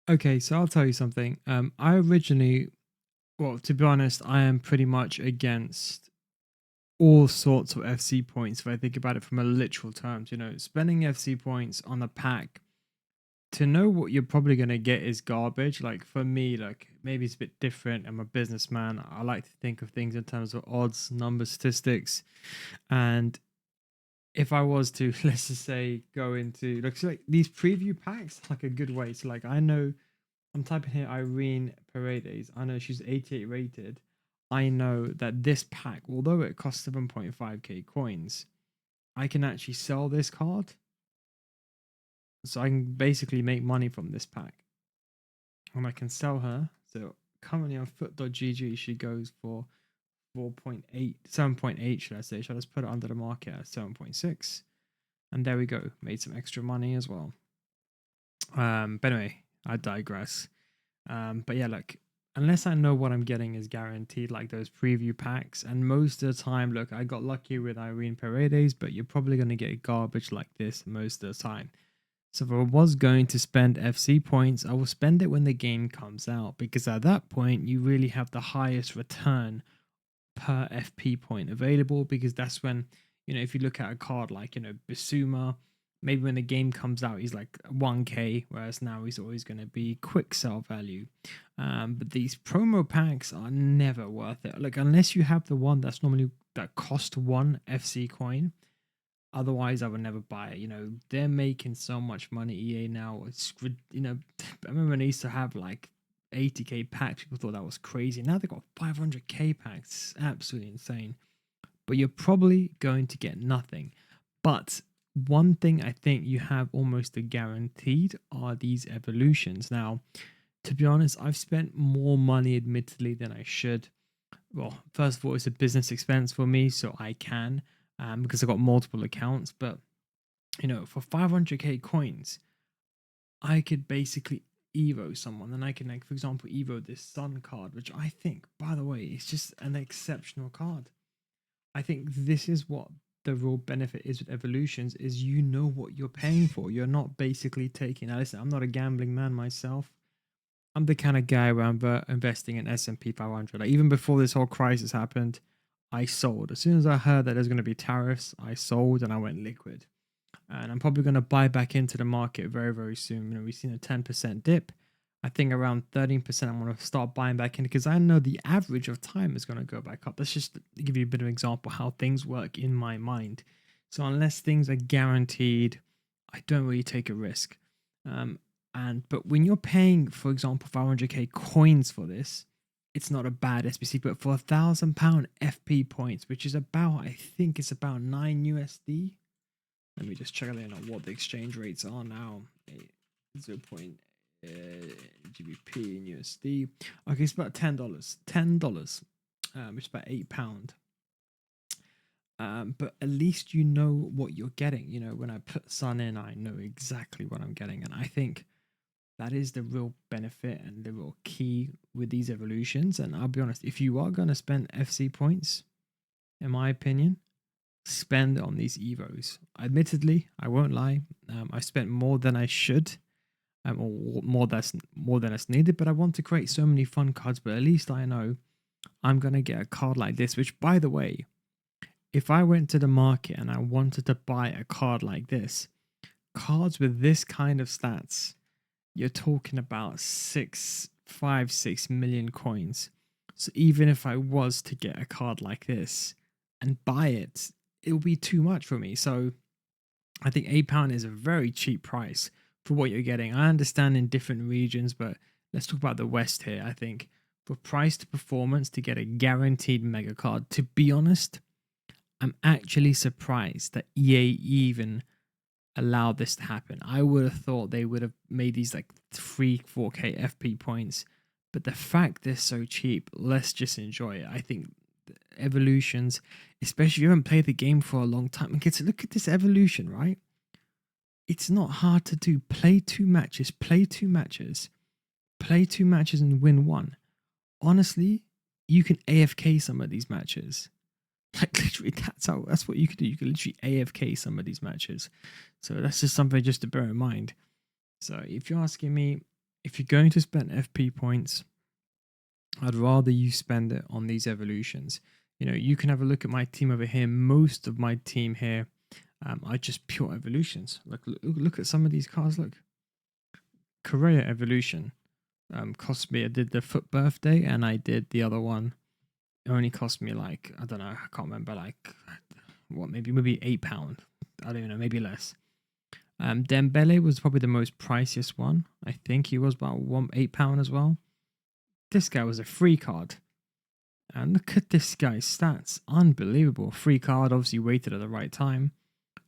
Okay, so I'll tell you something. I originally, well, to be honest, I am pretty much against all sorts of FC points. If I think about it from a literal terms, spending FC points on a pack to know what you're probably gonna get is garbage. Like for me, like maybe it's a bit different. I'm a businessman. I like to think of things in terms of odds, numbers, statistics, and if I was to let's just say go into like these preview packs, like a good way. So like I know I'm typing here Irene Paredes. I know she's 88 rated. I know that this pack, although it costs 7.5k coins, I can actually sell this card. So I can basically make money from this pack. And I can sell her. So currently on foot.gg, she goes for 4.8, 7.8, should I say. Should I just put it under the market at 7.6? And there we go. Made some extra money as well. But anyway, I digress. But yeah, look, unless I know what I'm getting is guaranteed, like those preview packs, and most of the time, look, I got lucky with Irene Paredes, but you're probably gonna get garbage like this most of the time. So if I was going to spend FC points, I will spend it when the game comes out because at that point you really have the highest return per FP point available because that's when, if you look at a card like, Bisuma, maybe when the game comes out, he's like 1k, whereas now he's always going to be quick sell value. But these promo packs are never worth it. Like, unless you have the one that's normally that cost one FC coin. Otherwise, I would never buy it. They're making so much money, EA now. I remember when they used to have like 80k packs. People thought that was crazy. Now they've got 500k packs. Absolutely insane. But you're probably going to get nothing. But one thing I think you have almost a guaranteed are these evolutions. Now, to be honest, I've spent more money, admittedly, than I should. Well, first of all, it's a business expense for me, so I can, because I've got multiple accounts. But for 500k coins, I could basically Evo someone, and I can, like, for example, Evo this Sun card, which I think, by the way, is just an exceptional card. I think this is what the real benefit is with evolutions: is you know what you're paying for. You're not basically taking. Now, listen, I'm not a gambling man myself. I'm the kind of guy where I'm investing in S&P 500. Like, even before this whole crisis happened, I sold. As soon as I heard that there's going to be tariffs, I sold and I went liquid. And I'm probably going to buy back into the market very, very soon. We've seen a 10% dip. I think around 13% I'm going to start buying back in because I know the average of time is going to go back up. Let's just give you a bit of an example how things work in my mind. So unless things are guaranteed, I don't really take a risk. But when you're paying, for example, 500k coins for this, it's not a bad SBC. But for £1,000 FP points, which is about, I think it's about 9 USD. Let me just check out what the exchange rates are now. 0. GBP in USD. Okay, it's about $10. $10, which is about £8. But at least you know what you're getting. When I put Sun in, I know exactly what I'm getting, and I think that is the real benefit and the real key with these evolutions. And I'll be honest, if you are going to spend FC points, in my opinion, spend on these Evos. Admittedly, I won't lie, I spent more than I should, or more than that's needed. But I want to create so many fun cards. But at least I know I'm going to get a card like this, which, by the way, if I went to the market and I wanted to buy a card like this, cards with this kind of stats, you're talking about 6 million coins. So even if I was to get a card like this and buy it, it would be too much for me. So I think £8 is a very cheap price for what you're getting. I understand in different regions, but let's talk about the West here. I think for price to performance to get a guaranteed mega card, to be honest, I'm actually surprised that EA even allowed this to happen. I would have thought they would have made these like 4K FP points, but the fact they're so cheap, let's just enjoy it. I think evolutions, especially if you haven't played the game for a long time, and look at this evolution, right? It's not hard to do. Play two matches, play two matches, play two matches and win one. Honestly, you can AFK some of these matches. Like, literally, that's what you could do. You can literally AFK some of these matches. So that's just something just to bear in mind. So if you're asking me, if you're going to spend FP points, I'd rather you spend it on these evolutions. You can have a look at my team over here. Most of my team here are just pure evolutions. Look at some of these cards. Look, Correa evolution cost me. I did the foot birthday and I did the other one. It only cost me like, I don't know, I can't remember, like what, maybe £8. I don't even know, maybe less. Dembele was probably the most priciest one. I think he was about £8 as well. This guy was a free card. And look at this guy's stats. Unbelievable. Free card, obviously waited at the right time.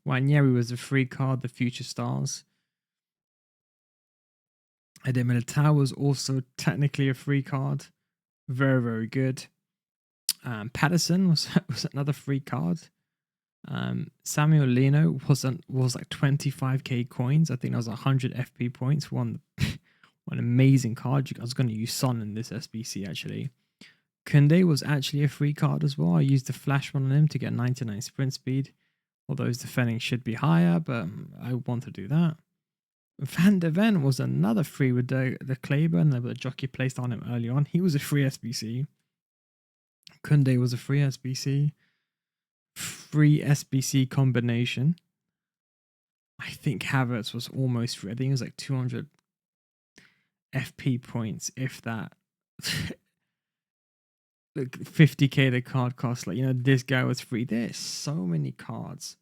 Wanyeri was a free card, the future stars. Ede Militao was also technically a free card. Very, very good. Patterson was another free card. Samuel Lino was like 25k coins. I think that was 100 FP points. One amazing card. I was going to use Son in this SBC actually. Kunde was actually a free card as well. I used the flash one on him to get 99 sprint speed. Although his defending should be higher, but I want to do that. Van de Ven was another free with the Kleber and the jockey placed on him early on. He was a free SBC. Kunde was a free SBC. Free SBC combination. I think Havertz was almost free. I think it was like 200 FP points, if that. Look, 50k the card cost. Like, this guy was free. There's so many cards.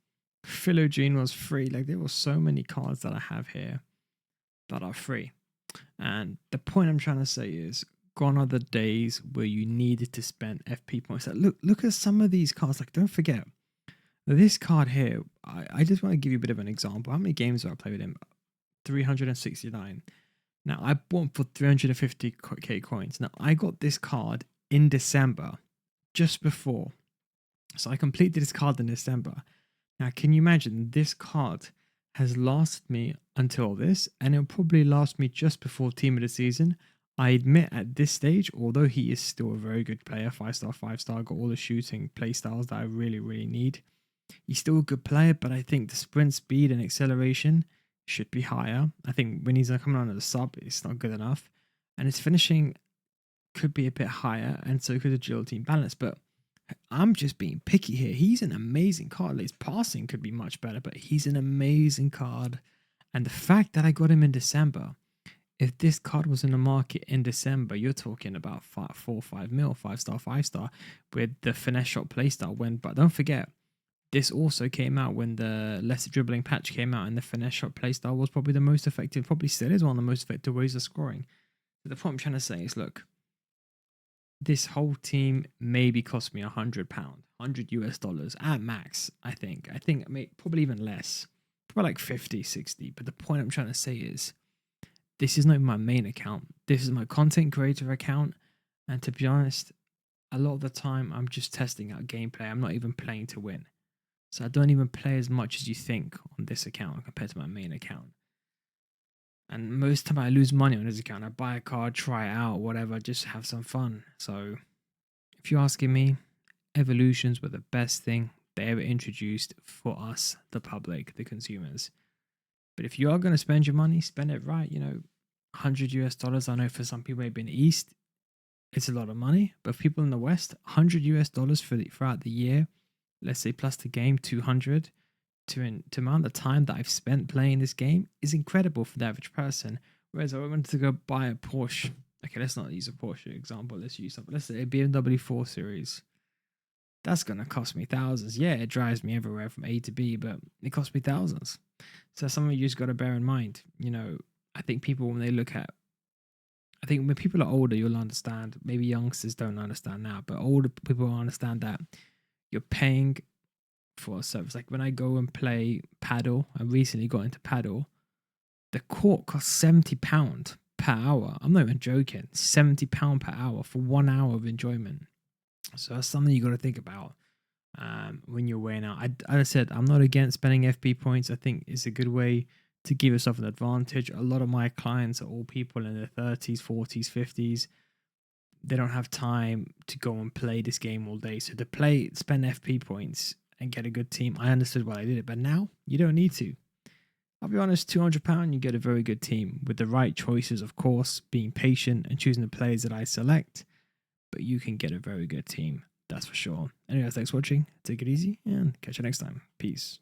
Philogene was free. Like, there were so many cards that I have here that are free. And the point I'm trying to say is, gone are the days where you needed to spend FP points. Like, look at some of these cards. Like, don't forget, this card here, I just want to give you a bit of an example. How many games have I played with him? 369. Now, I bought for 350k coins. Now, I got this card in December, just before. So I completed this card in December. Now, can you imagine? This card has lasted me until this, and it'll probably last me just before Team of the Season. I admit at this stage, although he is still a very good player, 5-star, 5-star, got all the shooting play styles that I really, really need. He's still a good player, but I think the sprint speed and acceleration should be higher. I think when he's coming on at the sub, it's not good enough. And his finishing could be a bit higher, and so could agility and balance. But I'm just being picky here. He's an amazing card. His passing could be much better, but he's an amazing card. And the fact that I got him in December, if this card was in the market in December, you're talking about 4 or 5 mil, 5-star, 5-star, with the finesse shot playstyle. But don't forget, this also came out when the lesser dribbling patch came out, and the finesse shot playstyle was probably the most effective, probably still is one of the most effective ways of scoring. But the point I'm trying to say is, look, this whole team maybe cost me £100, $100 at max. I think probably even less, probably like 50, 60. But the point I'm trying to say is, this is not my main account. This is my content creator account. And to be honest, a lot of the time I'm just testing out gameplay. I'm not even playing to win. So I don't even play as much as you think on this account compared to my main account. And most time I lose money on this account. I buy a card, try it out, whatever, just have some fun. So if you're asking me, evolutions were the best thing they ever introduced for us, the public, the consumers. But if you are going to spend your money, spend it right. $100. I know for some people maybe in the East, it's a lot of money. But for people in the West, $100 throughout the year, let's say plus the game, 200 to amount of time that I've spent playing this game is incredible for the average person. Whereas I wanted to go buy a Porsche. Okay, let's not use a Porsche example. Let's use something. Let's say a BMW 4 Series. That's going to cost me thousands. Yeah, it drives me everywhere from A to B, but it costs me thousands. So something you just got to bear in mind. I think people, when they look at, I think when people are older, you'll understand. Maybe youngsters don't understand now, but older people will understand that you're paying for a service. Like when I go and play paddle, I recently got into paddle. The court costs £70 per hour. I'm not even joking. £70 per hour for 1 hour of enjoyment. So that's something you got to think about when you're weighing out. I said I'm not against spending FP points. I think it's a good way to give yourself an advantage. A lot of my clients are all people in their 30s, 40s, 50s. They don't have time to go and play this game all day. So to spend FP points and get a good team, I understood why I did it. But now you don't need to. I'll be honest, £200, you get a very good team with the right choices, of course, being patient and choosing the players that I select. But you can get a very good team, that's for sure. Anyway, thanks for watching. Take it easy and catch you next time. Peace.